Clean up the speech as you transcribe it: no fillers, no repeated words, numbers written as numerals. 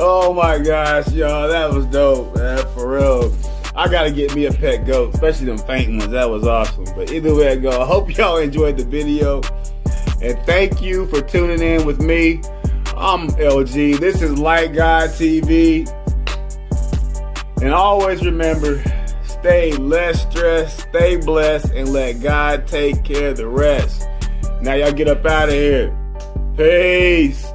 Oh my gosh, y'all, that was dope, man, for real. I gotta get me a pet goat, especially them faint ones. That was awesome. But either way I go, I hope y'all enjoyed the video. And thank you for tuning in with me. I'm LG. This is Light God TV. And always remember, stay less stressed, stay blessed, and let God take care of the rest. Now y'all get up out of here. Peace.